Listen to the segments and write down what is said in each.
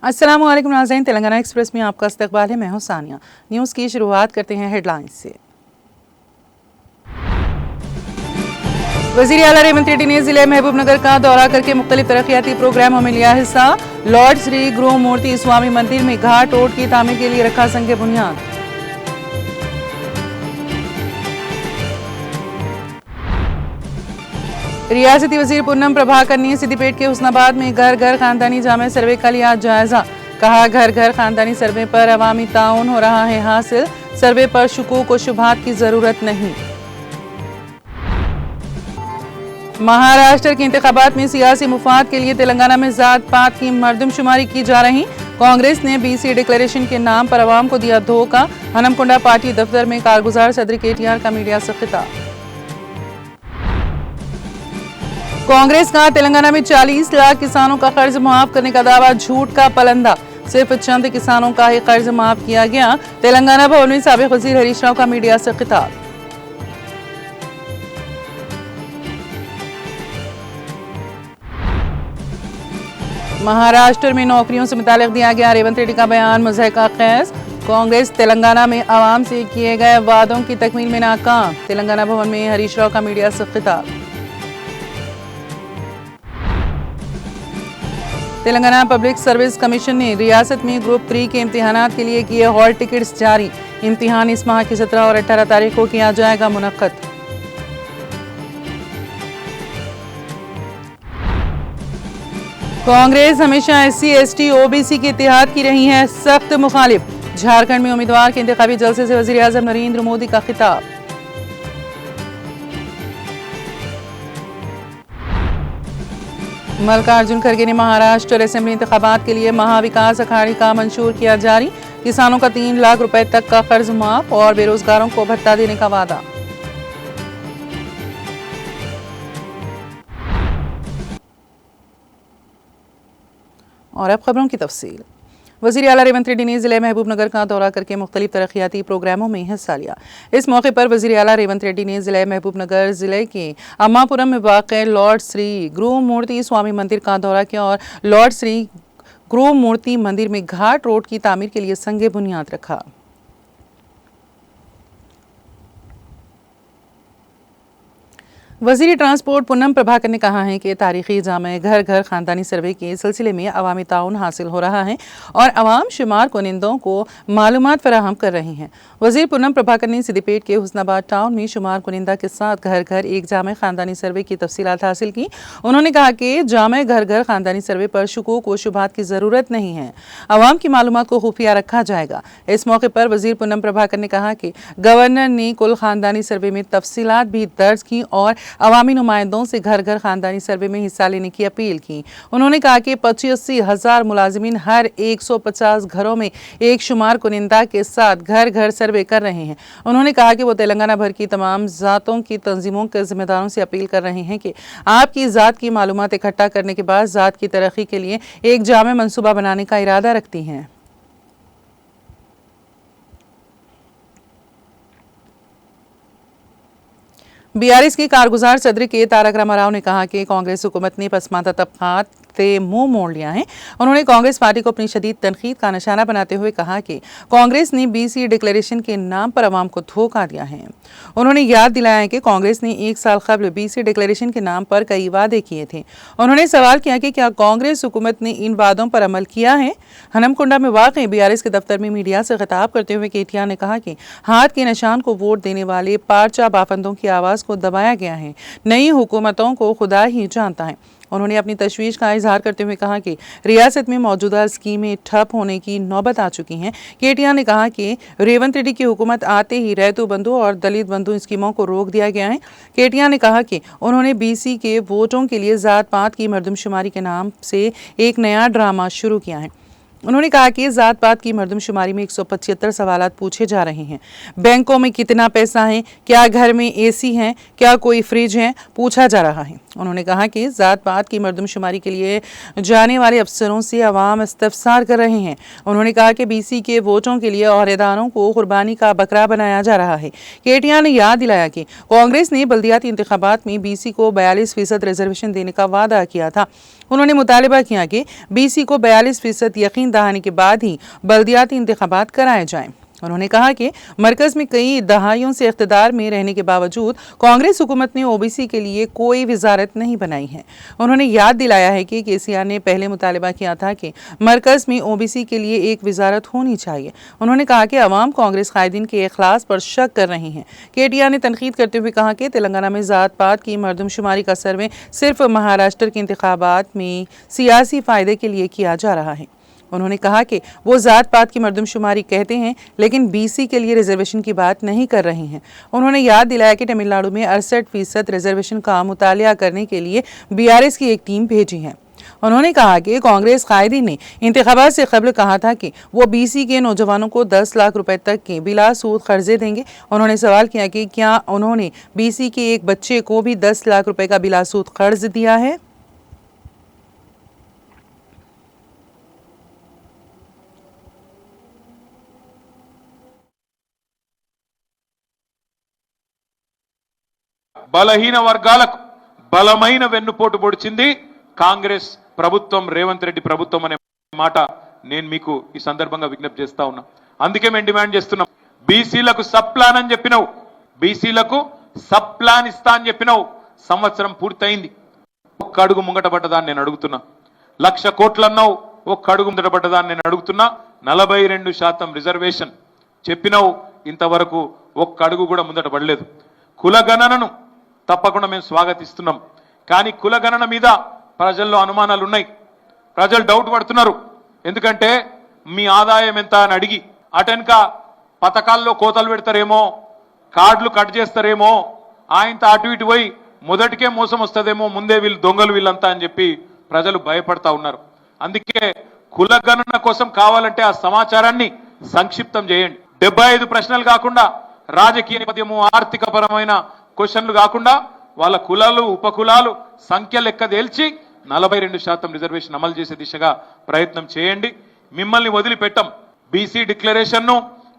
अस्सलाम वालेकुम नाज़रीन, तेलंगाना एक्सप्रेस में आपका इस्तकबाल है। मैं हूं सानिया। न्यूज़ की शुरुआत करते हैं हेडलाइंस से। वज़ीर आला रेवंत रेड्डी ने जिले महबूबनगर का दौरा करके मुख्तलिफ तरक्याती प्रोग्रामों में लिया हिस्सा। लॉर्ड श्री गृह मूर्ति स्वामी मंदिर में घाट रोड की तामीर के लिए रखा संग बुनियाद। रियासती वजीर पूनम प्रभाकर ने सिद्दीपेट के हुस्नाबाद में घर घर खानदानी जामे सर्वे का लिया जायजा। कहा, घर घर खानदानी सर्वे पर अवामी ताउन हो रहा है हासिल, सर्वे पर शुकूक व शुबहात की जरूरत नहीं। महाराष्ट्र के इंतखाबात में सियासी मुफाद के लिए तेलंगाना में जात पात की मर्दमशुमारी की जा रही। कांग्रेस ने बीसी डिक्लेरेशन के नाम पर अवाम को दिया धोखा। हनमकुंडा पार्टी दफ्तर में कारगुजार सदर केटीआर का मीडिया से खिताब। कांग्रेस का तेलंगाना में 40 लाख किसानों का कर्ज माफ करने का दावा झूठ का पलंदा। सिर्फ चंद किसानों का ही कर्ज माफ किया गया। तेलंगाना भवन में साबिक वजीर हरीश राव का मीडिया से खिताब। महाराष्ट्र में नौकरियों से मुतालिक दिया गया रेवंत रेड्डी का बयान मुज़हका खैज। कांग्रेस तेलंगाना में आवाम से किए गए वादों की तकमील में नाकाम। तेलंगाना भवन में हरीश राव का मीडिया से खिताब। तेलंगाना पब्लिक सर्विस कमीशन ने रियासत में ग्रुप 3 के इम्तिहानात के लिए किए हॉल टिकट्स जारी। इम्तिहान इस माह की 17 और 18 तारीख को किया जाएगा मुनक्कद। कांग्रेस हमेशा SC ST OBC के इत्तेहाद की रही है सख्त मुखालिफ। झारखंड में उम्मीदवार के इंतखाबी जलसे से वजीर आजम नरेंद्र मोदी का खिताब। मल्लिकार्जुन खड़गे ने महाराष्ट्र असेंबली इंतखाबात के लिए महाविकास अखाड़ी का मंशूर किया जारी। किसानों का 3 लाख रुपए तक का कर्ज माफ और बेरोजगारों को भत्ता देने का वादा। और अब खबरों की तफसील। वज़ीर आला रेवंत रेड्डी ने ज़िले महबूबनगर का दौरा करके मुख्तलिफ तरक्याती प्रोग्रामों में हिस्सा लिया। इस मौके पर वज़ीर आला रेवंत रेड्डी ने ज़िले महबूबनगर ज़िले के अम्मापुरम में वाक़ लॉर्ड श्री गृह मूर्ति स्वामी मंदिर का दौरा किया और लॉर्ड श्री गृह मूर्ति मंदिर में घाट रोड की तामीर के लिए संग बुनियाद रखा। वज़ीर ट्रांसपोर्ट पूनम प्रभाकर ने कहा है कि तारीखी जामे घर घर खानदानी सर्वे के सिलसिले में अवामी ताउन हासिल हो रहा है और अवाम शुमार कुनिंदों को मालूमात फराहम कर रही हैं। वज़ीर पूनम प्रभाकर ने सिद्दीपेट के हुस्नाबाद टाउन में शुमार कुनिंदा के साथ घर घर एक जामे खानदानी सर्वे की तफसीलात हासिल की। उन्होंने कहा कि जामे घर घर खानदानी सर्वे पर शुकूक व शुबहात की ज़रूरत नहीं है, अवाम की मालूमात को खुफिया रखा जाएगा। इस मौके पर वज़ीर पूनम प्रभाकर ने कहा कि गवर्नर ने कुल खानदानी सर्वे में तफसीलात भी दर्ज की और अवामी नुमाइंदों से घर घर खानदानी सर्वे में हिस्सा लेने की अपील की। उन्होंने कहा कि 85 हज़ार मुलाजिमीन हर 150 घरों में एक शुमार कुनिंदा के साथ घर घर सर्वे कर रहे हैं। उन्होंने कहा कि वो तेलंगाना भर की तमाम ज़ातों की तंजीमों के जिम्मेदारों से अपील कर रहे हैं कि आपकी ज़ात की मालूमात इकट्ठा करने के बाद ज़ात की तरक्की के लिए एक जामे मंसूबा बनाने का इरादा रखती हैं। BRS के कारगुजार सदर के तारक रामाराव ने कहा कि कांग्रेस हुकूमत ने पसमानदा तबकात से मुंह मोड़ लिया है। उन्होंने कांग्रेस पार्टी को अपनी शदीद तनकीद का निशाना बनाते हुए कहा कि कांग्रेस ने BC डिक्लेरेशन के नाम पर अवाम को धोखा दिया है। उन्होंने याद दिलाया कि कांग्रेस ने 1 साल कबल BC डिक्लेरेशन के नाम पर कई वादे किए थे। उन्होंने सवाल किया कि क्या कांग्रेस हुकूमत ने इन वादों पर अमल किया है। हनमकुंडा में वाक़ BRS के दफ्तर में मीडिया से खिताब करते हुए केटीआर ने कहा कि हाथ के निशान को वोट देने वाले पारचा बाफंदों की आवाज़ को दबाया गया है। नई हुकूमतों को खुदा ही जानता है। उन्होंने अपनी तशवीश का इजहार करते हुए कहा कि रियासत में मौजूदा स्कीमें ठप होने की नौबत आ चुकी हैं। केटीआर ने कहा कि रेवंत रेड्डी की हुकूमत आते ही रैतु बंधु और दलित बंधु स्कीमों को रोक दिया गया है। केटीआर ने कहा कि उन्होंने BC के वोटों के लिए जात पात की मर्दमशुमारी के नाम से एक नया ड्रामा शुरू किया है। उन्होंने कहा कि जात पात की मर्दमशुमारी में 175 सवालात पूछे जा रहे हैं। बैंकों में कितना पैसा है, क्या घर में AC है, क्या कोई फ्रिज है, पूछा जा रहा है। उन्होंने कहा कि जात पात की मर्दमशुमारी के लिए जाने वाले अफसरों से अवाम इस्तफसार कर रहे हैं। उन्होंने कहा कि बीसी के वोटों के लिए ओहदेदारों को कुर्बानी का बकरा बनाया जा रहा है। केटीआर ने याद दिलाया कि कांग्रेस ने बल्दियाती इंतखाबात में बीसी को 42% रिजर्वेशन देने का वादा किया था। उन्होंने मुतालबा किया कि बीसी को 42% यकीन दहाने के बाद ही बल्दियाती इंतखाबात कराए जाएं। उन्होंने कहा कि मरकज में कई दहाइयों से इख्तिदार में रहने के बावजूद कांग्रेस हुकूमत ने ओबीसी के लिए कोई वजारत नहीं बनाई है। उन्होंने याद दिलाया है कि केसीआर ने पहले मुतालबा किया था कि मरकज में ओबीसी के लिए एक वजारत होनी चाहिए। उन्होंने कहा कि अवाम कांग्रेस कायदीन के इखलास पर शक कर रही हैं। केटीआर ने तनकीद करते हुए कहा कि तेलंगाना में जात पात की मर्दमशुमारी का सर्वे सिर्फ महाराष्ट्र के इंतखाबात में सियासी फायदे के लिए किया जा रहा है। उन्होंने कहा कि वो जात पात की मर्दमशुमारी कहते हैं लेकिन बीसी के लिए रिजर्वेशन की बात नहीं कर रहे हैं। उन्होंने याद दिलाया कि तमिलनाडु में 68% रिजर्वेशन का मुतालिया करने के लिए बीआरएस की एक टीम भेजी है। उन्होंने कहा कि कांग्रेस कायदीन ने इंतखाबात से कबल कहा था कि वो बीसी के नौजवानों को 10 लाख रुपए तक के बिला सूद कर्जे देंगे। उन्होंने सवाल किया कि क्या उन्होंने बीसी के एक बच्चे को भी 10 लाख रुपए का बिला सूद कर्ज दिया है। బలహీన వర్గాలకు బలమైన వెన్నుపోటు పొడిచింది కాంగ్రెస్ ప్రభుత్వం, రేవంత్ రెడ్డి ప్రభుత్వం అనే మాట నేను మీకు ఈ సందర్భంగా విజ్ఞప్తి చేస్తా ఉన్నా. అందుకే మేము డిమాండ్ చేస్తున్నాం, బీసీలకు సబ్ ప్లాన్ అని చెప్పినావు, బీసీలకు సబ్ ప్లాన్ ఇస్తా అని చెప్పినావు. సంవత్సరం పూర్తయింది, ఒక్క అడుగు ముంగట పడ్డదాన్ని నేను అడుగుతున్నా. 1,00,000 కోట్లు అన్నావు, ఒక్క అడుగు ముంగట పడ్డదాన్ని నేను అడుగుతున్నా. 42% రిజర్వేషన్ చెప్పినావు, ఇంతవరకు ఒక్క అడుగు కూడా ముందట పడలేదు. కులగణనను తప్పకుండా మేము స్వాగతిస్తున్నాం. కానీ కులగణన మీద ప్రజల్లో అనుమానాలు ఉన్నాయి, ప్రజలు డౌట్ పడుతున్నారు. ఎందుకంటే మీ ఆదాయం ఎంత అని అడిగి అటెన్క పథకాల్లో కోతలు పెడతారేమో, కార్డులు కట్ చేస్తారేమో, ఆయనతో అటు ఇటు పోయి మొదటికే మోసం వస్తుందేమో, ముందే వీళ్ళు దొంగలు వీళ్ళంతా అని చెప్పి ప్రజలు భయపడతా ఉన్నారు. అందుకే కులగణన కోసం కావాలంటే ఆ సమాచారాన్ని సంక్షిప్తం చేయండి. 75 ప్రశ్నలు కాకుండా, రాజకీయ నేపథ్యము, ఆర్థిక పరమైన క్వశ్చన్లు కాకుండా వాళ్ళ కులాలు ఉపకులాలు సంఖ్య లెక్క తేల్చి 42% రిజర్వేషన్ అమలు చేసే దిశగా ప్రయత్నం చేయండి. మిమ్మల్ని వదిలిపెట్టం. బీసీ డిక్లరేషన్ను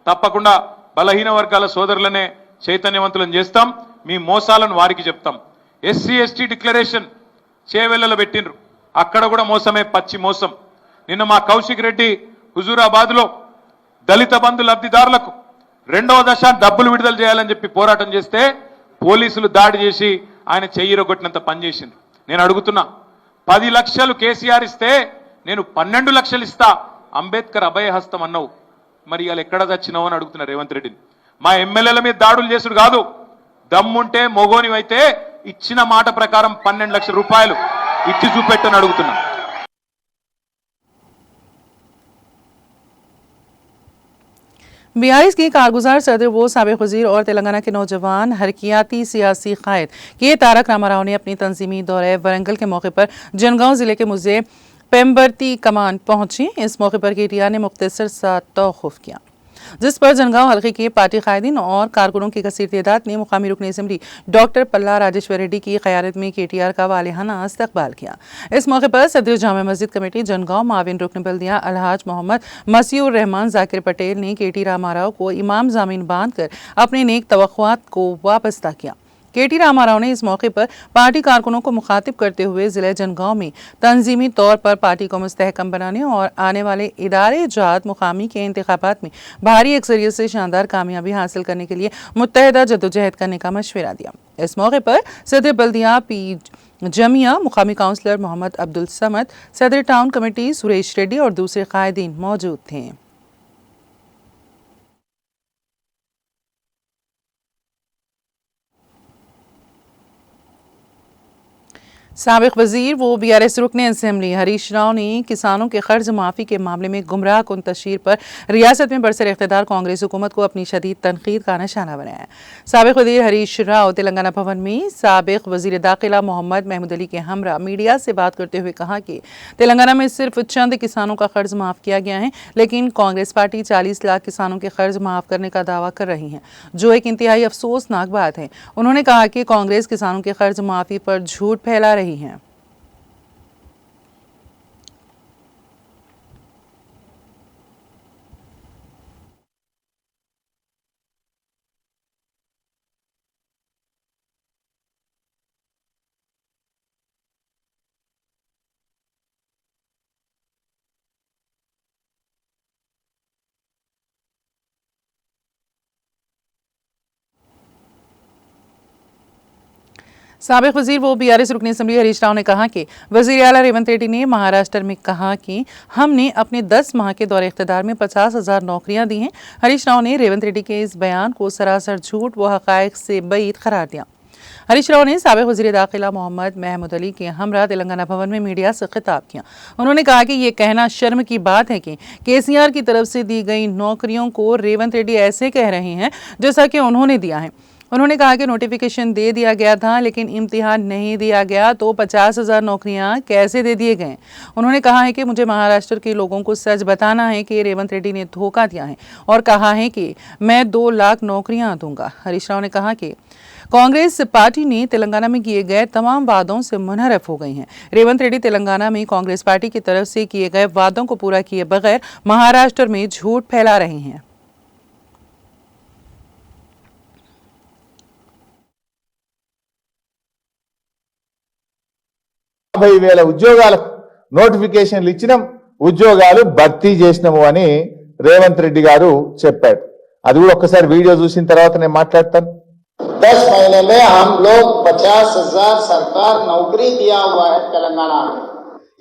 తప్పకుండా బలహీన వర్గాల సోదరులనే చైతన్యవంతులను చేస్తాం, మీ మోసాలను వారికి చెప్తాం. ఎస్సీ ఎస్టీ డిక్లరేషన్ చేవెళ్ళలో పెట్టిండ్రు, అక్కడ కూడా మోసమే, పచ్చి మోసం. నిన్న మా కౌశిక్ రెడ్డి హుజూరాబాద్లో దళిత బంధు లబ్ధిదారులకు 2వ దశ డబ్బులు విడుదల చేయాలని చెప్పి పోరాటం చేస్తే పోలీసులు దాడి చేసి ఆయన చెయ్యిరగొట్టినంత పనిచేసింది. నేను అడుగుతున్నా, 10 లక్షలు కేసీఆర్ ఇస్తే నేను 12 లక్షలు ఇస్తా, అంబేద్కర్ అభయహస్తం అన్నావు, మరి ఇవాళ ఎక్కడ తెచ్చినావు అని అడుగుతున్నా రేవంత్ రెడ్డిని. మా ఎమ్మెల్యేల మీద దాడులు చేసుడు కాదు, దమ్ముంటే మొగోనివైతే ఇచ్చిన మాట ప్రకారం 12 లక్షల రూపాయలు ఇచ్చి చూపెట్టని అడుగుతున్నా. बीआरएस की कारगुजार सदर वो साबिक वजीर और तेलंगाना के नौजवान हरकियाती सियासी कायद के तारक रामाराव ने अपनी तंजीमी दौरे वरंगल के मौके पर जनगांव जिले के मुझे पेम्बरती कमान पहुंची। इस मौके पर केटीआर ने मुख्तसर सा तौक़ुफ़ किया, जिस पर जनगांव हल्के के पार्टी कायदीन और कारकुनों की कसीर तादाद ने मुकामी रुकन असम्बली डॉक्टर पल्ला राजेश्वर रेड्डी की क़यादत में केटीआर का वालिहाना इस्तकबाल किया। इस मौके पर सदर जामा मस्जिद कमेटी जनगांव माविन रुकन बल्दिया अलहाज मोहम्मद मसीउर रहमान जाकिर पटेल ने केटी रामाराव को इमाम जामीन बांधकर अपने नेक तवक्कुआत को वापस किया। केटी रामाराव ने इस मौके पर पार्टी कारकुनों को मुखातिब करते हुए जिले जनगांव में तंजीमी तौर पर पार्टी को मुस्तहकम बनाने और आने वाले इदारे जात मुकामी के इंतखाबात में भारी अक्सरियत से शानदार कामयाबी हासिल करने के लिए मुत्तहदा जद्दोजहद करने का मशवरा दिया। इस मौके पर सदर बल्दिया पी जमिया, मुकामी काउंसलर मोहम्मद अब्दुल समद, सदर टाउन कमेटी सुरेश रेड्डी और दूसरे कायदीन मौजूद थे। साबिक वजीर वो बीआरएस रुकने असेंबली हरीश राव ने किसानों के कर्ज माफी के मामले में गुमराह कुन तशहीर पर रियासत में बरसर इख्तिदार कांग्रेस हुकूमत को अपनी शदीद तनकीद का निशाना बनाया। साबिक वजीर हरीश राव तेलंगाना भवन में साबिक वजीर दाखिला मोहम्मद महमूद अली के हमरा मीडिया से बात करते हुए कहा कि तेलंगाना में सिर्फ चंद किसानों का कर्ज माफ किया गया है, लेकिन कांग्रेस पार्टी 40 लाख किसानों के कर्ज माफ करने का दावा कर रही है, जो एक इंतहाई अफसोसनाक बात है। उन्होंने कहा कि कांग्रेस किसानों के कर्ज माफी पर झूठ फैला रही है। साबिक वजीर वो बीआरएस रुकनी असेंबली हरीश राव ने कहा कि वजीर आला रेवंत रेड्डी ने महाराष्ट्र में कहा कि हमने अपने 10 माह के दौरे इख्तिदार में 50,000 नौकरियां दी हैं। हरीश राव ने रेवंत रेड्डी के इस बयान को सरासर झूठ व हकायक से बईद करार दिया। हरीश राव ने साबिक वजीर दाखिला मोहम्मद महमूद अली के हमरा तेलंगाना भवन में मीडिया से खिताब किया। उन्होंने कहा कि ये कहना शर्म की बात है कि केसीआर की तरफ से दी गई नौकरियों को रेवंत रेड्डी ऐसे कह रहे हैं जैसा कि उन्होंने दिया है। उन्होंने कहा कि नोटिफिकेशन दे दिया गया था, लेकिन इम्तिहान नहीं दिया गया, तो 50,000 नौकरियां कैसे दे दिए गए। उन्होंने कहा है कि मुझे महाराष्ट्र के लोगों को सच बताना है कि रेवंत रेड्डी ने धोखा दिया है और कहा है कि मैं 2 लाख नौकरियां दूंगा। हरीश राव ने कहा कि कांग्रेस पार्टी ने तेलंगाना में किए गए तमाम वादों से मुनहरफ हो गई हैं। रेवंत रेड्डी तेलंगाना में कांग्रेस पार्टी की तरफ से किए गए वादों को पूरा किए बगैर महाराष्ट्र में झूठ फैला रहे हैं। 50,000 ఉద్యోగాలకు నోటిఫికేషన్లు ఇచ్చినాం, ఉద్యోగాలు భర్తీ చేసినాము అని రేవంత్ రెడ్డి గారు చెప్పాడు। అది కూడా ఒక్కసారి వీడియో చూసిన తర్వాత నేను మాట్లాడతాను। 10 महीने में हम लोग 50,000 सरकार नौकरी दिया हुआ है तेलंगाना में।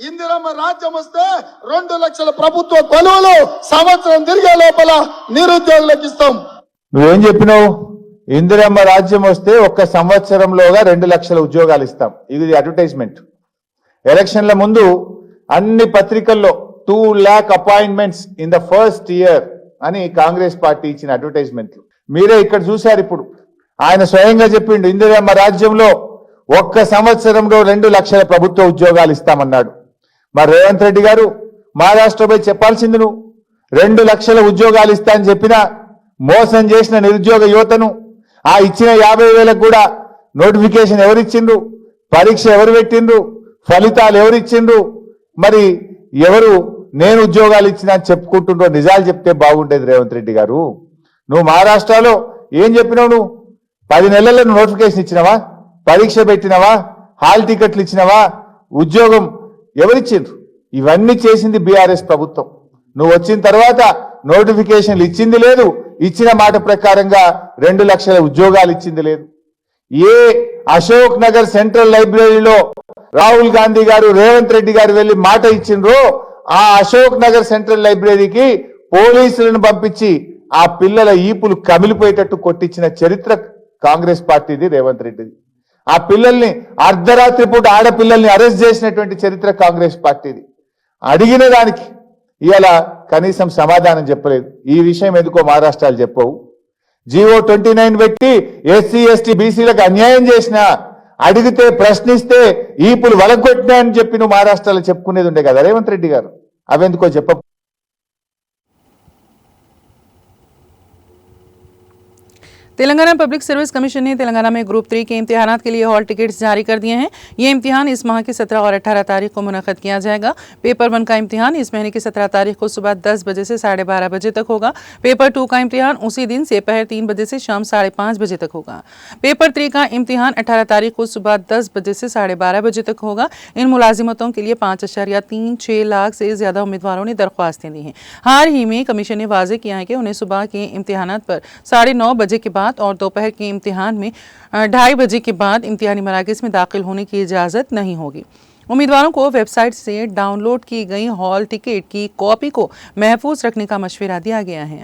ఇందిరమ్మ రాజ్యం వస్తే 2 లక్షల ప్రభుత్వ కొలువులు సంవత్సరం తిరిగే లోపల నిరుద్యోగులకు ఇస్తాం। నువ్వేం చెప్పినావు? ఇందిరమ్మ రాజ్యం వస్తే ఒక్క సంవత్సరంలోగా 2 లక్షల ఉద్యోగాలు ఇస్తాం। ఇది అడ్వర్టైజ్మెంట్। ఎలక్షన్ల ముందు అన్ని పత్రికల్లో 2 lakh appointments in the first year అని కాంగ్రెస్ పార్టీ ఇచ్చిన అడ్వర్టైజ్మెంట్లు మీరే ఇక్కడ చూశారు। ఇప్పుడు ఆయన స్వయంగా చెప్పిండు, ఇందిరమ్మ రాజ్యంలో ఒక్క సంవత్సరంలో 2 లక్షల ప్రభుత్వ ఉద్యోగాలు ఇస్తామన్నాడు। మరి రేవంత్ రెడ్డి గారు మహారాష్ట్రపై చెప్పాల్సింది, నువ్వు 2 లక్షల ఉద్యోగాలు ఇస్తా అని చెప్పినా మోసం చేసిన నిరుద్యోగ యువతను ఆ ఇచ్చిన 50,000 కూడా నోటిఫికేషన్ ఎవరిచ్చిండ్రు, పరీక్ష ఎవరు పెట్టిండ్రు, ఫలితాలు ఎవరిచ్చిండ్రు, మరి ఎవరు నేను ఉద్యోగాలు ఇచ్చినా అని చెప్పుకుంటుండ్రో నిజాలు చెప్తే బాగుండేది। రేవంత్ రెడ్డి గారు, నువ్వు మహారాష్ట్రలో ఏం చెప్పినావు? నువ్వు 10 నెలల్లో నోటిఫికేషన్ ఇచ్చినావా, పరీక్ష పెట్టినావా, హాల్ టికెట్లు ఇచ్చినావా, ఉద్యోగం ఎవరిచ్చిండ్రు? ఇవన్నీ చేసింది బీఆర్ఎస్ ప్రభుత్వం। నువ్వు వచ్చిన తర్వాత నోటిఫికేషన్లు ఇచ్చింది లేదు, ఇచ్చిన మాట ప్రకారంగా 2 లక్షల ఉద్యోగాలు ఇచ్చింది లేదు। ఏ అశోక్ నగర్ సెంట్రల్ లైబ్రరీలో రాహుల్ గాంధీ గారు రేవంత్ రెడ్డి గారు వెళ్లి మాట ఇచ్చిండ్రో ఆ అశోక్ నగర్ సెంట్రల్ లైబ్రరీకి పోలీసులను పంపించి ఆ పిల్లల ఈపులు కమిలిపోయేటట్టు కొట్టించిన చరిత్ర కాంగ్రెస్ పార్టీది, రేవంత్ రెడ్డిది। ఆ పిల్లల్ని అర్ధరాత్రి పూట ఆడపిల్లల్ని అరెస్ట్ చేసినటువంటి చరిత్ర కాంగ్రెస్ పార్టీది। అడిగిన దానికి ఇవాళ కనీసం సమాధానం చెప్పలేదు। ఈ విషయం ఎందుకో మహారాష్ట్రాలు చెప్పవు। జీవో 29 పెట్టి ఎస్సీ ఎస్టీ బీసీలకు అన్యాయం చేసినా, అడిగితే ప్రశ్నిస్తే ఈపులు వలగొట్టినా అని చెప్పి నువ్వు మహారాష్ట్రలో చెప్పుకునేది ఉండే కదా రేవంత్ రెడ్డి గారు, అవెందుకో చెప్ప। तेलंगाना पब्लिक सर्विस कमीशन ने तेलंगाना में ग्रुप 3 के इम्तिहानात के लिए हॉल टिकट्स जारी कर दिए हैं। ये इम्तिहान इस माह की 17 और 18 तारीख को मुनक़द किया जाएगा। पेपर 1 का इम्तिहान इस महीने की 17 तारीख को सुबह 10 बजे से 12:30 बजे तक होगा। पेपर 2 का इम्तिहान उसी दिन दोपहर 3 बजे से शाम 5:30 बजे तक होगा। पेपर 3 का इम्तिहान 18 तारीख को सुबह 10 बजे से 12:30 बजे तक होगा। इन मुलाजिमतों के लिए 5.36 लाख से ज्यादा उम्मीदवारों ने दरख्वास्तें दी हैं। हाल ही में कमीशन ने वाज़ेह किया है कि उन्हें सुबह के इम्तिहानात पर 9:30 बजे के बाद और दोपहर के इम्तिहान में 2:30 बजे के बाद इम्तिहानी मराकज़ में दाखिल होने की इजाज़त नहीं होगी। उम्मीदवारों को वेबसाइट से डाउनलोड की गई हॉल टिकट की कॉपी को महफूज रखने का मशवरा दिया गया है।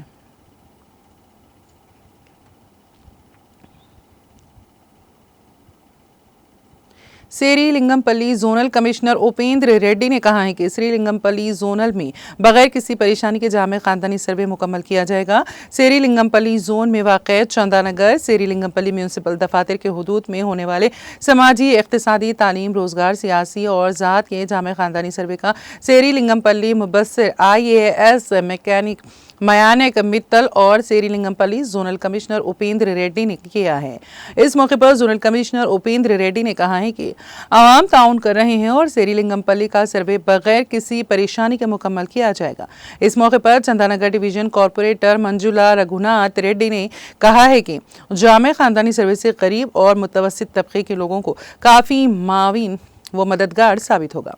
श्रीलिंगमपल्ली जोनल कमिश्नर उपेंद्र रेड्डी ने कहा है कि श्रीलिंगमपल्ली जोनल में बगैर किसी परेशानी के जामे खानदानी सर्वे मुकम्मल किया जाएगा। श्रीलिंगमपल्ली जोन में वाक़ चंदानगर श्रीलिंगमपल्ली म्यूनसिपल दफातर के हुदूद में होने वाले समाजी, इक़्तिसादी, तालीम, रोजगार, सियासी और ज़ात के जामे खानदानी सर्वे का श्रीलिंगमपल्ली मुबस्सिर IAS मयानिक मित्तल और श्रीलिंगमपल्ली जोनल कमिश्नर उपेंद्र रेड्डी ने किया है। इस मौके पर जोनल कमिश्नर उपेंद्र रेड्डी ने कहा है कि आवाम ताउन कर रहे हैं और श्रीलिंगमपल्ली का सर्वे बगैर किसी परेशानी के मुकम्मल किया जाएगा। इस मौके पर चंदानगर डिवीजन कॉरपोरेटर मंजुला रघुनाथ रेड्डी ने कहा है कि जामे खानदानी सर्वे से गरीब और मुतवस्सित तबके के लोगों को काफ़ी माविन व मददगार साबित होगा।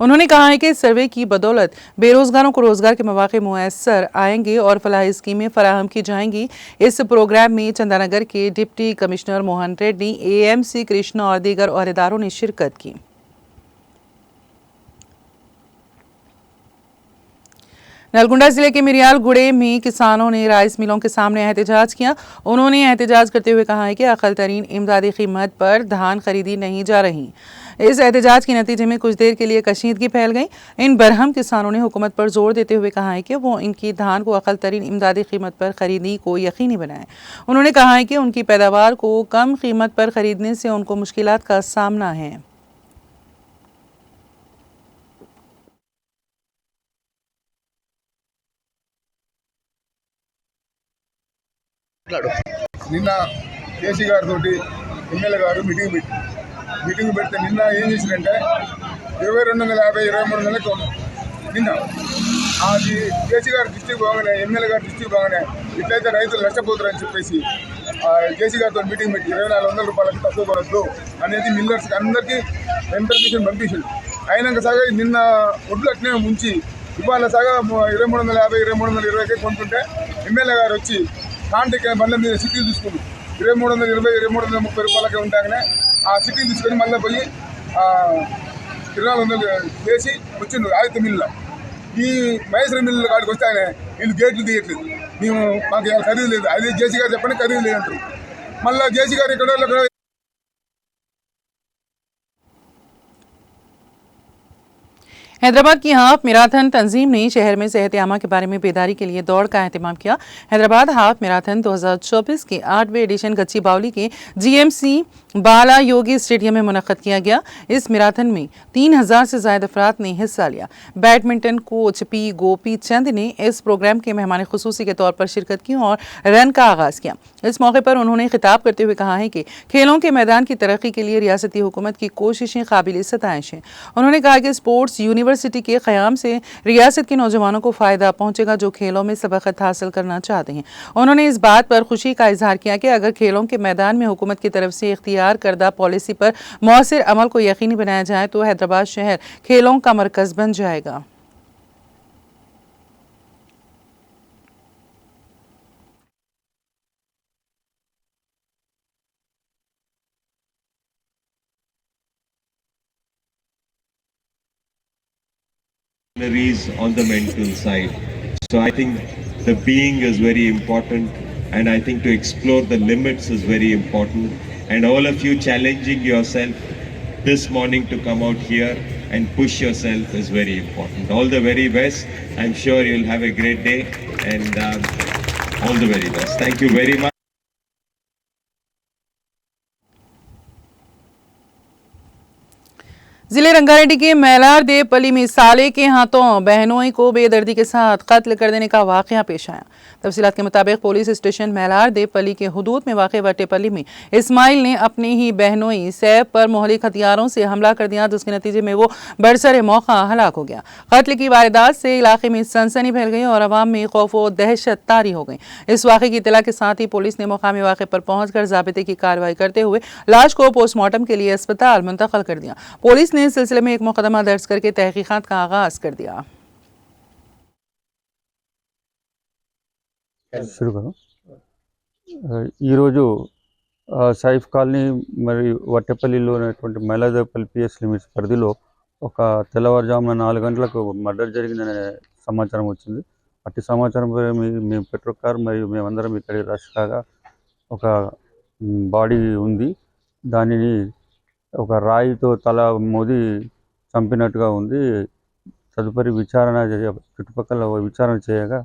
उन्होंने कहा है कि सर्वे की बदौलत बेरोजगारों को रोजगार के मौके मुयस्सर आएंगे और फलाही स्कीमें फराहम की जाएंगी। इस प्रोग्राम में चंदानगर के deputy commissioner Mohan Reddy, AMC Krishna और दीगर ओहदेदारों ने शिरकत की। नलगुंडा जिले के मिरियाल गुड़े में किसानों ने राइस मिलों के सामने एहतजाज किया। उन्होंने एहतजाज करते हुए कहा है कि अक़ल तरीन इमदादी कीमत पर धान खरीदी नहीं जा रही। इस एहतजाज के नतीजे में कुछ देर के लिए कशीदगी फैल गई। इन बरहम किसानों ने हुकूमत पर जोर देते हुए कहा है कि वो इनकी धान को अक़ल तरीन इमदादी कीमत पर खरीदी को यकीनी बनाए। उन्होंने कहा है कि उनकी पैदावार को कम कीमत पर खरीदने से उनको मुश्किलात का सामना है। నిన్న కేసీ గారితో ఎమ్మెల్యే గారు మీటింగ్ పెడితే నిన్న ఏం చేసిందంటే 2250 2300 నిన్న అది కేసీ గారు డిస్ట్రిక్ట్ బాగానే ఎమ్మెల్యే గారు డిస్ట్రిక్ట్ బాగానే ఇట్లయితే రైతులు నష్టపోతారని చెప్పేసి కేసీ గారితో మీటింగ్ పెట్టి 2400 రూపాయలకి తక్కువ పడద్దు అనేది మిల్లర్స్కి అందరికీ ఇన్ఫర్మేషన్ పంపించింది. అయినాక సగా నిన్న ఒడ్లు అట్నే ఉంచి ఇవాళ సగా 2350 2320కి కొనుక్కుంటే ఎమ్మెల్యే గారు వచ్చి కాంటాక్ట్ బండ్ల మీద సిటీలు తీసుకుంది 2320 2330 రూపాయలకే ఉంటాగానే ఆ సిటీలు తీసుకొని మళ్ళీ పోయి 2400 వేసి వచ్చిండు ఆదిత్య మిల్లులో. ఈ మహేశ్వర మిల్లు కాడికి వస్తే ఆయన వీళ్ళు గేట్లు తీయట్లేదు, మేము మాకు ఖరీదు లేదు, అదే జేసీ గారు చెప్పండి ఖరీదు లేదంటారు. మళ్ళీ జేసీ గారు ఇక్కడ हैदराबाद की हाफ मैराथन तंजीम ने शहर में सेहत आमा के बारे में बेदारी के लिए दौड़ का एहतमाम किया। हैदराबाद हाफ मैराथन 2024 के 8वें एडिशन गच्ची बावली के GMC बाला योगी स्टेडियम में मुनक्कद किया गया। इस मैराथन में 3000 से ज्यादा अफराद ने हिस्सा लिया। Badminton coach P Gopi Chand ने इस प्रोग्राम के मेहमान खुसूसी के तौर पर शिरकत की और रन का आगाज किया। इस मौके पर उन्होंने खिताब करते हुए कहा है कि खेलों के मैदान की तरक्की के लिए रियासती हुकूमत की कोशिशें काबिल सताइश हैं। उन्होंने कहा कि स्पोर्ट्स यूनिवर्सिटी के क़याम से रियासत के नौजवानों को फ़ायदा पहुंचेगा जो खेलों में सबकत हासिल करना चाहते हैं। उन्होंने इस बात पर खुशी का इजहार किया कि अगर खेलों के मैदान में हुकूमत की तरफ से इख्तियार करदा पॉलिसी पर मौसर अमल को यकीनी बनाया जाए तो हैदराबाद शहर खेलों का मरकज़ बन जाएगा। On the mental side, so I think the being is very important, and I think to explore the limits is very important, and all of you challenging yourself this morning to come out here and push yourself is very important. All the very best. I'm sure you'll have a great day, and all the very best. Thank you very much. जिले रंगारेड्डी के मैलार देवपल्ली में साले के हाथों बहनोई को बेदर्दी के साथ कत्ल कर देने का वाकया पेश आया। तफसीलात के मुताबिक पुलिस स्टेशन मैलार देवपल्ली के हुदूद में वाक़ वटेपल्ली में इस्माइल ने अपने ही बहनोई सैफ पर मोहलिक हथियारों से हमला कर दिया, जिसके नतीजे में वो बरसरे मौका हलाक हो गया। कत्ल की वारदात से इलाके में सनसनी फैल गई और अवाम में खौफ व दहशत तारी हो गई। इस वाक़े की इत्तला के साथ ही पुलिस ने मकामी वाक़े पर पहुंचकर ज़ाबिते की कार्रवाई करते हुए लाश को पोस्टमार्टम के लिए अस्पताल मुंतकिल कर दिया। पुलिस ने इस सिलसिले में एक मुकदमा दर्ज करके तहकीकात का आगाज कर दिया। शुरू करो। ఈరోజు సైఫ్ కాలనీ మరియు వట్టెపల్లిలో ఉన్నటువంటి మైలాదేవపల్లి PS లిమిట్స్ పరిధిలో ఒక తెల్లవారుజామున 4 గంటలకు మర్డర్ జరిగిందనే సమాచారం వచ్చింది. అట్టి సమాచారం మేము పెట్రోల్ కార్ మరియు మేమందరం ఇక్కడికి రష్ కాగా ఒక బాడీ ఉంది. దానిని ఒక రాయితో తల మోది చంపినట్టుగా ఉంది. తదుపరి విచారణ చుట్టుపక్కల విచారణ చేయగా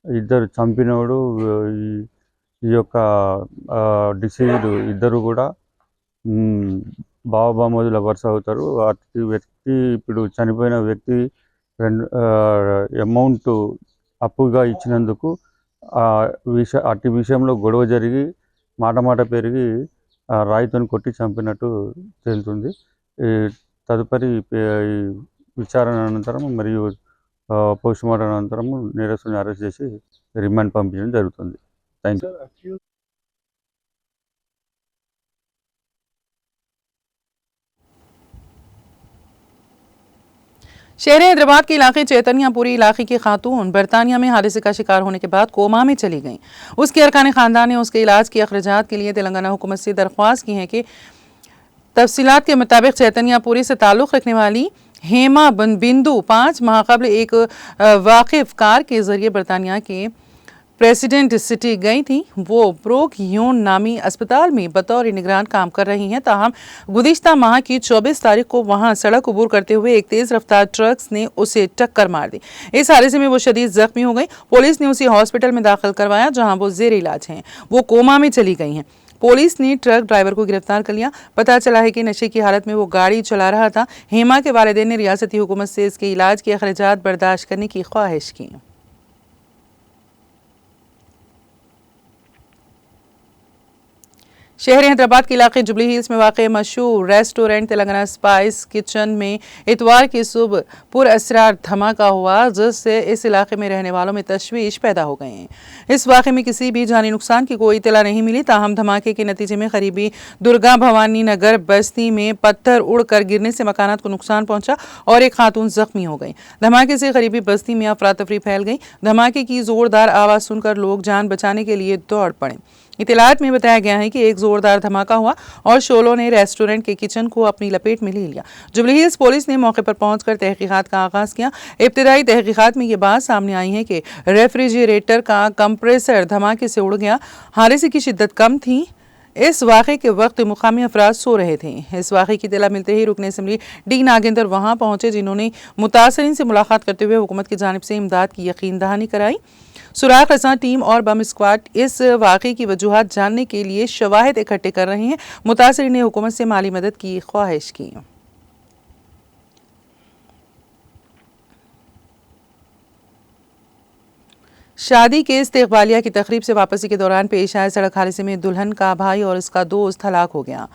ఇద్దరు చంపినోడు ఈ ఈ యొక్క డిసీజ్డ్ ఇద్దరు కూడా బావబామోదుల వరుస అవుతారు. అటు వ్యక్తి ఇప్పుడు చనిపోయిన వ్యక్తి అమౌంట్ అప్పుగా ఇచ్చినందుకు అట్టి విషయంలో గొడవ జరిగి మాట పెరిగి రాయితో కొట్టి చంపినట్టు తేలుతుంది. తదుపరి విచారణ అనంతరం మరియు పోస్ట్ మార్టం అనంతరం నేరస్తుని అరెస్ట్ చేసి రిమాండ్ పంపించడం జరుగుతుంది. Thank you. शहर हैदराबाद के इलाके चैतन्यापुरी इलाके की खातून बरतानिया में हादसे का शिकार होने के बाद कोमा में चली गईं। उसके अरकान खानदान ने उसके इलाज के अखराजात के लिए तेलंगाना हुकूमत से दरख्वास्त की है कि तफसीलात के मुताबिक चैतन्यापुरी से ताल्लुक़ रखने वाली हेमा बिंदु 5 माह कबल एक वाकिफ कार के जरिए बरतानिया के प्रेसिडेंट सिटी गई थी। वो ब्रोक ह्यून नामी अस्पताल में बतौर निगरान काम कर रही हैं। ताहम गुज़िश्ता माह की 24 तारीख को वहां सड़क अबूर करते हुए एक तेज रफ्तार ट्रक ने उसे टक्कर मार दी। इस हादसे में वो शदीद जख्मी हो गई। पुलिस ने उसे हॉस्पिटल में दाखिल करवाया जहां वो जेर इलाज हैं। वो कोमा में चली गई हैं। पुलिस ने ट्रक ड्राइवर को गिरफ्तार कर लिया। पता चला है कि नशे की हालत में वो गाड़ी चला रहा था। हेमा के वालिदैन ने रियासती हुकूमत से इसके इलाज के अखराजात बर्दाश्त करने की ख्वाहिश की। शहर हैदराबाद के इलाके जुबली हिल्स में वाक़ मशहूर रेस्टोरेंट तेलंगाना स्पाइस किचन में इतवार की सुबह पुरअसरार धमाका हुआ, जिससे इस इलाके में रहने वालों में तशवीश पैदा हो गए हैं। इस वाक़े में किसी भी जानी नुकसान की कोई इतला नहीं मिली। ताहम धमाके के नतीजे में करीबी दुर्गा भवानी नगर बस्ती में पत्थर उड़कर गिरने से मकानात को नुकसान पहुंचा और एक खातून जख्मी हो गई। धमाके से करीबी बस्ती में अफरा तफरी फैल गई। धमाके की जोरदार आवाज़ सुनकर लोग जान बचाने के लिए दौड़ पड़े। इतलात में बताया गया है कि एक जोरदार धमाका हुआ और शोलों ने रेस्टोरेंट के किचन को अपनी लपेट में ले लिया। जुबली हिल्स पुलिस ने मौके पर पहुंचकर तहकीकात का आगाज किया। इब्तिदाई तहकीकात में ये बात सामने आई है कि रेफ्रिजरेटर का कंप्रेसर धमाके से उड़ गया। हादसे की शिद्दत कम थी। इस वाक़े के वक्त मुकामी अफराद सो रहे थे। इस वाक़े की इत्तला मिलते ही रुकन असम्बली डी नागेंद्र वहां पहुंचे, जिन्होंने मुतासरीन से मुलाकात करते हुए हुकूमत की जानिब से इमदाद की यकीन दहानी कराई। सुराग रसां टीम और बम स्क्वाड इस वाक़े की वजूहात जानने के लिए शवाहिद इकट्ठे कर रहे हैं। मुतासरीन ने हुकूमत से माली मदद की ख्वाहिश की। शादी के इस्तकबालिया की तकरीब से वापसी के दौरान पेश आए सड़क हादसे में दुल्हन का भाई और उसका दोस्त हलाक हो गया।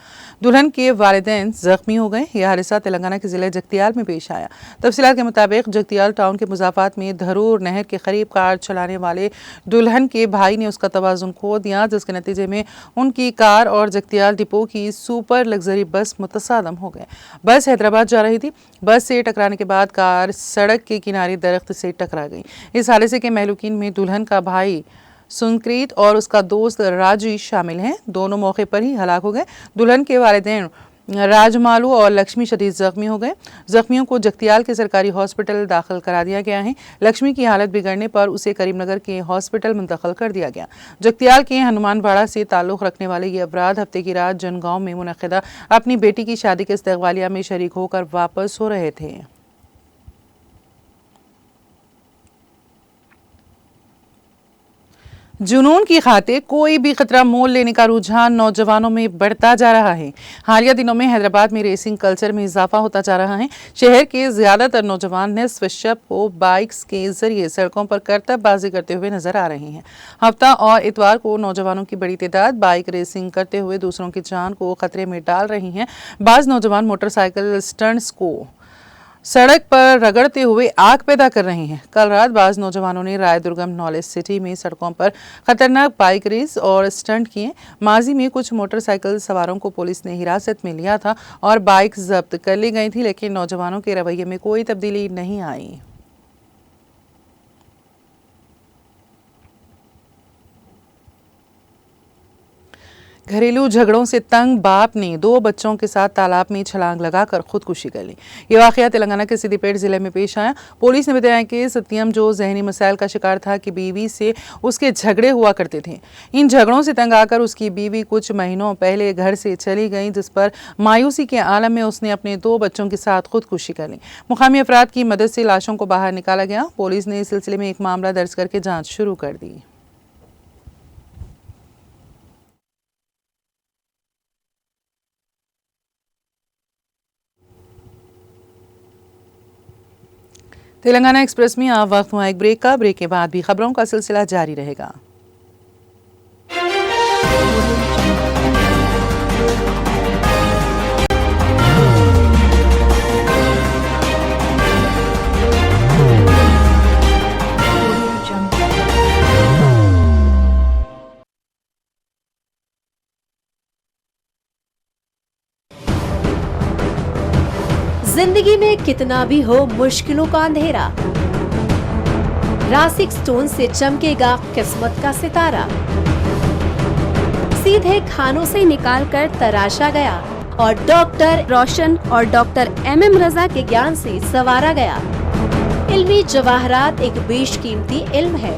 दुल्हन के वालिदैन जख्मी हो गए। यह हादसा तेलंगाना के ज़िले जगतियाल में पेश आया। तफसीलात के मुताबिक जगतियाल टाउन के मुजाफात में धरूर नहर के करीब कार चलाने वाले दुल्हन के भाई ने उसका तवाज़ुन खो दिया, जिसके नतीजे में उनकी कार और जगतियाल डिपो की सुपर लग्जरी बस मुतसादम हो गए। बस हैदराबाद जा रही थी। बस से टकराने के बाद कार सड़क के किनारे दरख्त से टकरा गई। इस हादसे के महलूकीन में दुल्हन का भाई सुनक्रीत और उसका दोस्त राजू शामिल हैं। दोनों मौके पर ही हलाक हो गए। दुल्हन के वालिदैन राजमालू और लक्ष्मी शदीद जख्मी हो गए। जख्मियों को जगतियाल के सरकारी हॉस्पिटल दाखिल करा दिया गया है। लक्ष्मी की हालत बिगड़ने पर उसे करीमनगर के हॉस्पिटल मुंतकिल कर दिया गया। जगतियाल के हनुमानवाड़ा से ताल्लुक़ रखने वाले ये अफराद हफ्ते की रात जनगांव में मुनक़िदा अपनी बेटी की शादी के इस्तकबालिया में शरीक होकर वापस हो रहे थे। जुनून की खातिर कोई भी खतरा मोल लेने का रुझान नौजवानों में बढ़ता जा रहा है। हालिया दिनों में हैदराबाद में रेसिंग कल्चर में इजाफा होता जा रहा है। शहर के ज्यादातर नौजवान निस्फ शब को बाइक्स के जरिए सड़कों पर करतबबाजी करते हुए नजर आ रहे हैं। हफ्ता और इतवार को नौजवानों की बड़ी तादाद बाइक रेसिंग करते हुए दूसरों की जान को खतरे में डाल रही हैं। बाज नौजवान मोटरसाइकिल स्टंट्स को सड़क पर रगड़ते हुए आग पैदा कर रहे हैं। कल रात बाज नौजवानों ने राय दुर्गम नॉलेज सिटी में सड़कों पर खतरनाक बाइक रेस और स्टंट किए। माजी में कुछ मोटरसाइकिल सवारों को पुलिस ने हिरासत में लिया था और बाइक जब्त कर ली गई थी, लेकिन नौजवानों के रवैये में कोई तब्दीली नहीं आई। घरेलू झगड़ों से तंग बाप ने 2 बच्चों के साथ तालाब में छलांग लगाकर खुदकुशी कर ली। ये वाकया तेलंगाना के सिद्दीपेट जिले में पेश आया। पुलिस ने बताया कि सत्यम जो जहनी मसाइल का शिकार था कि बीवी से उसके झगड़े हुआ करते थे। इन झगड़ों से तंग आकर उसकी बीवी कुछ महीनों पहले घर से चली गई, जिस पर मायूसी के आलम में उसने अपने 2 बच्चों के साथ खुदकुशी कर ली। मुकामी अफराद की मदद से लाशों को बाहर निकाला गया। पुलिस ने इस सिलसिले में एक मामला दर्ज करके जाँच शुरू कर दी। तेलंगाना एक्सप्रेस में आप वक्त हुआ एक ब्रेक का। ब्रेक के बाद भी खबरों का सिलसिला जारी रहेगा। जिंदगी में कितना भी हो मुश्किलों का अंधेरा, रासिक स्टोन से चमकेगा किस्मत का सितारा। सीधे खानों से निकालकर तराशा गया और डॉक्टर रोशन और डॉक्टर MM रजा के ज्ञान से संवारा गया। इल्मी जवाहरात एक बेशकीमती इल्म है।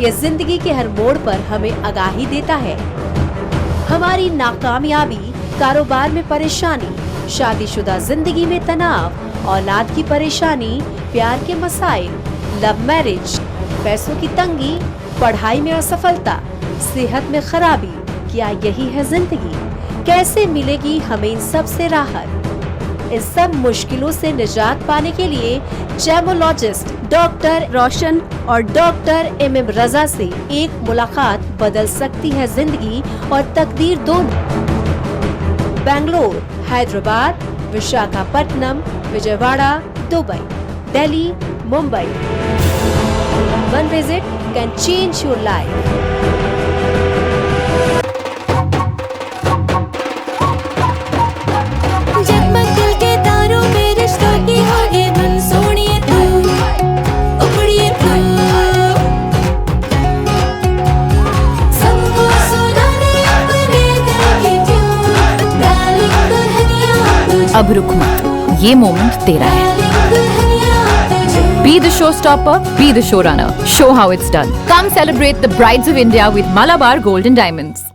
ये जिंदगी के हर मोड़ पर हमें आगाही देता है। हमारी नाकामयाबी, कारोबार में परेशानी, शादीशुदा जिंदगी में तनाव, औलाद की परेशानी, प्यार के मसाइल, लव मैरिज, पैसों की तंगी, पढ़ाई में असफलता, सेहत में खराबी, क्या यही है जिंदगी? कैसे मिलेगी हमें इन सब से राहत? इस सब मुश्किलों से निजात पाने के लिए जेमोलॉजिस्ट डॉक्टर रोशन और डॉक्टर MM रजा से एक मुलाकात बदल सकती है जिंदगी और तकदीर दोनों। Bangalore, Hyderabad, Visakhapatnam, Vijayawada, Dubai, Delhi, Mumbai. One visit can change your life. जगमग दिल के तारों में रिश्तों की होगी धुन, सोनिए तू, उखड़िए तू, सबको सुनाने अपने दिल की ट्यून, डार्लिंग दुल्हनिया तुझे। अब रुक मत, ये मोमेंट तेरा है। Be the showstopper, be the showrunner. Show how it's done. Come celebrate the brides of India with Malabar Gold and Diamonds.